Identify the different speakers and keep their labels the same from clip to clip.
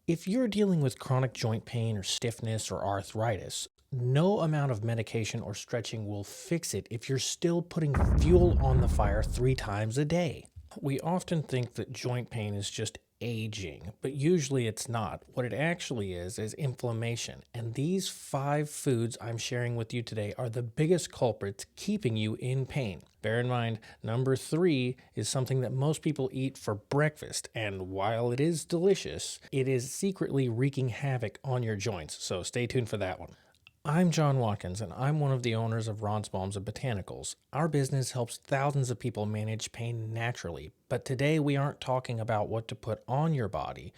Speaker 1: If you're dealing with chronic joint pain or stiffness or arthritis, no amount of medication or stretching will fix it if you're still putting fuel on the fire 3 times a day. We often think that joint pain is just aging, but usually it's not. What it actually is inflammation. And these 5 foods I'm sharing with you today are the biggest culprits keeping you in pain. Bear in mind, number 3 is something that most people eat for breakfast. And while it is delicious, it is secretly wreaking havoc on your joints. So stay tuned for that one. I'm John Watkins, and I'm one of the owners of Ron's Balms and Botanicals. Our business helps thousands of people manage pain naturally, but today we aren't talking about what to put on your body.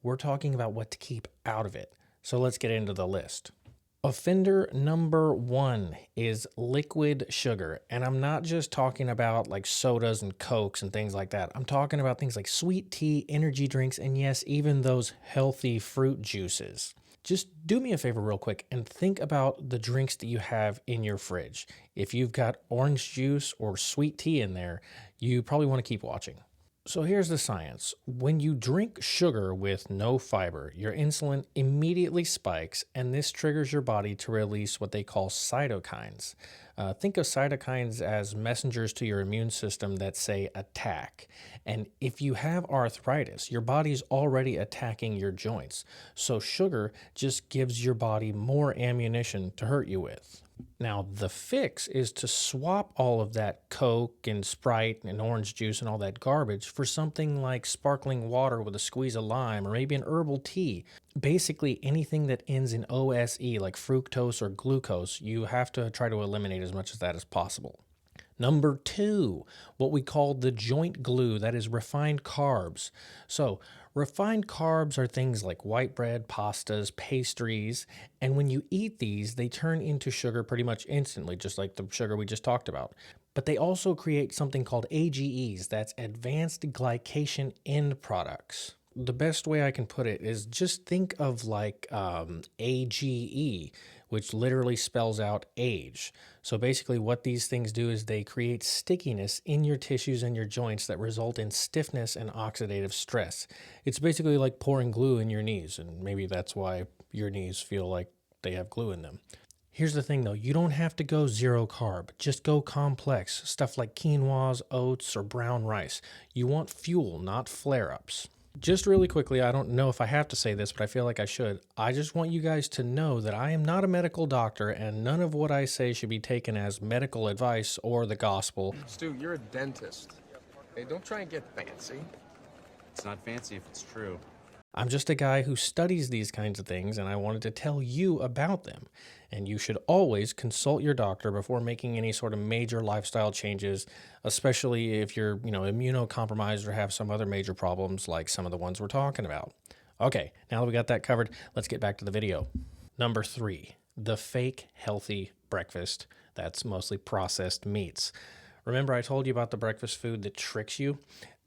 Speaker 1: We're talking about what to keep out of it. So let's get into the list. Offender number 1 is liquid sugar. And I'm not just talking about like sodas and Cokes and things like that. I'm talking about things like sweet tea, energy drinks, and yes, even those healthy fruit juices. Just do me a favor real quick and think about the drinks that you have in your fridge. If you've got orange juice or sweet tea in there, you probably want to keep watching. So here's the science. When you drink sugar with no fiber, your insulin immediately spikes, and this triggers your body to release what they call cytokines. Think of cytokines as messengers to your immune system that say attack. And if you have arthritis, your body's already attacking your joints. So sugar just gives your body more ammunition to hurt you with. Now, the fix is to swap all of that Coke and Sprite and orange juice and all that garbage for something like sparkling water with a squeeze of lime or maybe an herbal tea. Basically, anything that ends in OSE, like fructose or glucose, you have to try to eliminate as much of that as possible. Number 2, what we call the joint glue, that is refined carbs. So, refined carbs are things like white bread, pastas, pastries, and when you eat these, they turn into sugar pretty much instantly, just like the sugar we just talked about. But they also create something called AGEs, that's advanced glycation end products. The best way I can put it is just think of like AGE, which literally spells out age. So basically what these things do is they create stickiness in your tissues and your joints that result in stiffness and oxidative stress. It's basically like pouring glue in your knees, and maybe that's why your knees feel like they have glue in them. Here's the thing though, you don't have to go zero carb, just go complex, stuff like quinoas, oats, or brown rice. You want fuel, not flare-ups. Just really quickly, I don't know if I have to say this, but I feel like I should. I just want you guys to know that I am not a medical doctor and none of what I say should be taken as medical advice or the gospel.
Speaker 2: Stu, you're a dentist. Hey, don't try and get fancy.
Speaker 3: It's not fancy if it's true.
Speaker 1: I'm just a guy who studies these kinds of things and I wanted to tell you about them. And you should always consult your doctor before making any sort of major lifestyle changes, especially if you're, immunocompromised or have some other major problems like some of the ones we're talking about. Okay, now that we got that covered, let's get back to the video. Number 3, the fake healthy breakfast. That's mostly processed meats. Remember I told you about the breakfast food that tricks you?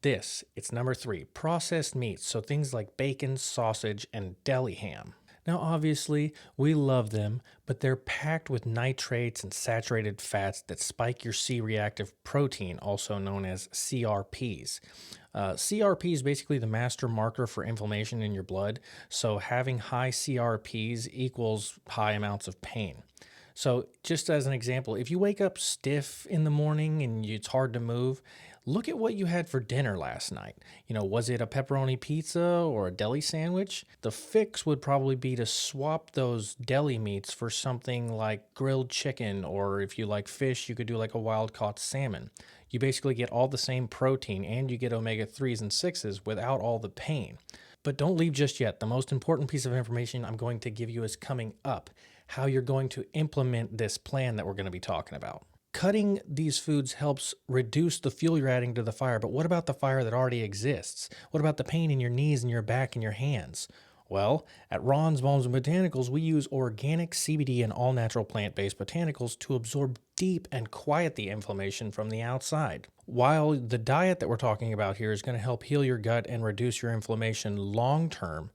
Speaker 1: It's number 3, processed meats, so things like bacon, sausage, and deli ham. Now, obviously, we love them, but they're packed with nitrates and saturated fats that spike your C-reactive protein, also known as CRPs. CRP is basically the master marker for inflammation in your blood, so having high CRPs equals high amounts of pain. So just as an example, if you wake up stiff in the morning and it's hard to move, look at what you had for dinner last night. Was it a pepperoni pizza or a deli sandwich? The fix would probably be to swap those deli meats for something like grilled chicken, or if you like fish, you could do like a wild caught salmon. You basically get all the same protein and you get omega-3s and 6s without all the pain. But don't leave just yet. The most important piece of information I'm going to give you is coming up, how you're going to implement this plan that we're going to be talking about. Cutting these foods helps reduce the fuel you're adding to the fire, but what about the fire that already exists? What about the pain in your knees and your back and your hands? Well, at Ron's Balms and Botanicals, we use organic CBD and all-natural plant-based botanicals to absorb deep and quiet the inflammation from the outside. While the diet that we're talking about here is going to help heal your gut and reduce your inflammation long-term,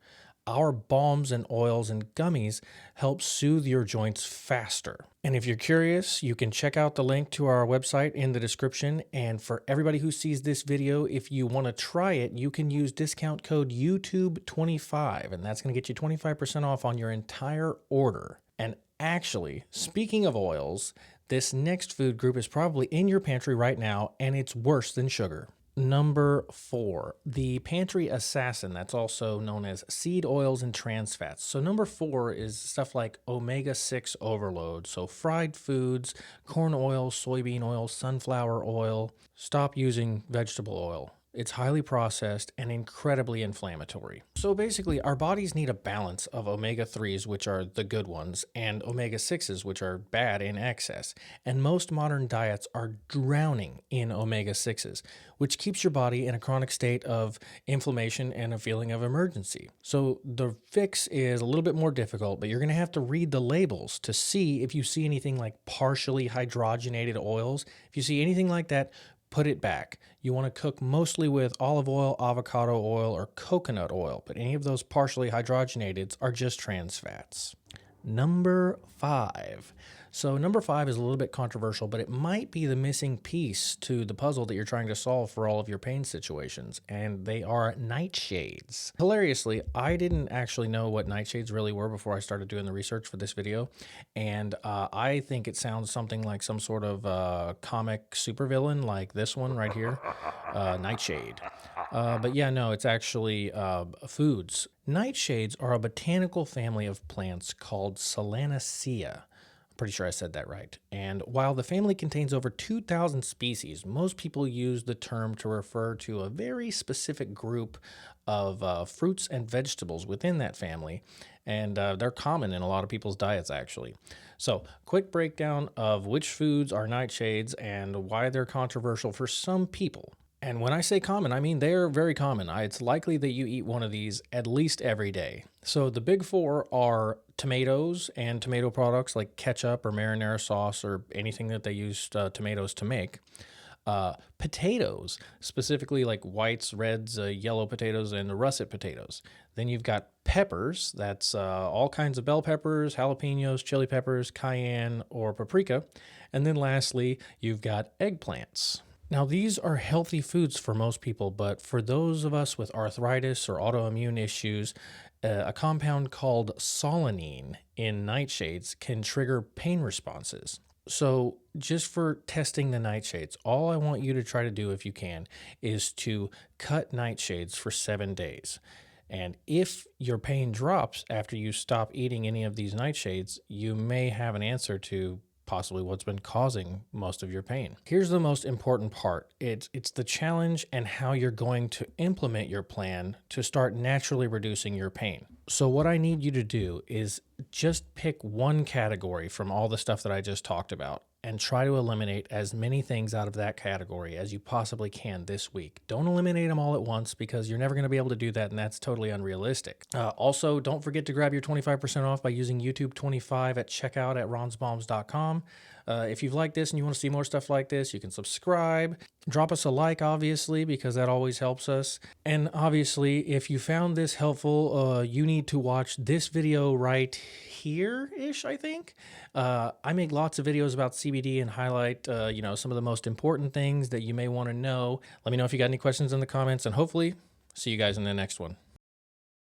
Speaker 1: Our balms and oils and gummies help soothe your joints faster. And if you're curious, you can check out the link to our website in the description. And for everybody who sees this video, if you want to try it, you can use discount code YouTube25, and that's going to get you 25% off on your entire order. And actually, speaking of oils, this next food group is probably in your pantry right now, and it's worse than sugar. Number 4, the Pantry Assassin, that's also known as seed oils and trans fats. So number 4 is stuff like omega-6 overload. So fried foods, corn oil, soybean oil, sunflower oil. Stop using vegetable oil. It's highly processed and incredibly inflammatory. So basically, our bodies need a balance of omega-3s, which are the good ones, and omega-6s, which are bad in excess. And most modern diets are drowning in omega-6s, which keeps your body in a chronic state of inflammation and a feeling of emergency. So the fix is a little bit more difficult, but you're going to have to read the labels to see if you see anything like partially hydrogenated oils. If you see anything like that, put it back. You want to cook mostly with olive oil, avocado oil, or coconut oil, but any of those partially hydrogenated are just trans fats. Number 5. So number 5 is a little bit controversial, but it might be the missing piece to the puzzle that you're trying to solve for all of your pain situations, and they are nightshades. Hilariously, I didn't actually know what nightshades really were before I started doing the research for this video, and I think it sounds something like some sort of comic supervillain like this one right here, Nightshade. But yeah, no, it's actually foods. Nightshades are a botanical family of plants called Solanaceae. Pretty sure I said that right. And while the family contains over 2,000 species, most people use the term to refer to a very specific group of fruits and vegetables within that family. And they're common in a lot of people's diets, actually. So, quick breakdown of which foods are nightshades and why they're controversial for some people. And when I say common, I mean they're very common. It's likely that you eat one of these at least every day. So the big 4 are tomatoes and tomato products like ketchup or marinara sauce or anything that they use tomatoes to make. Potatoes, specifically like whites, reds, yellow potatoes, and russet potatoes. Then you've got peppers. That's all kinds of bell peppers, jalapenos, chili peppers, cayenne, or paprika. And then lastly, you've got eggplants. Now, these are healthy foods for most people, but for those of us with arthritis or autoimmune issues, a compound called solanine in nightshades can trigger pain responses. So just for testing the nightshades, all I want you to try to do, if you can, is to cut nightshades for 7 days. And if your pain drops after you stop eating any of these nightshades, you may have an answer to possibly what's been causing most of your pain. Here's the most important part. It's the challenge and how you're going to implement your plan to start naturally reducing your pain. So what I need you to do is just pick one category from all the stuff that I just talked about and try to eliminate as many things out of that category as you possibly can this week. Don't eliminate them all at once because you're never going to be able to do that, and that's totally unrealistic. Also, don't forget to grab your 25% off by using YouTube25 at checkout at ronsbalms.com. If you've liked this and you want to see more stuff like this, you can subscribe. Drop us a like, obviously, because that always helps us. And obviously, if you found this helpful, you need to watch this video right here-ish, I think. I make lots of videos about CBD and highlight, some of the most important things that you may want to know. Let me know if you got any questions in the comments, and hopefully see you guys in the next one.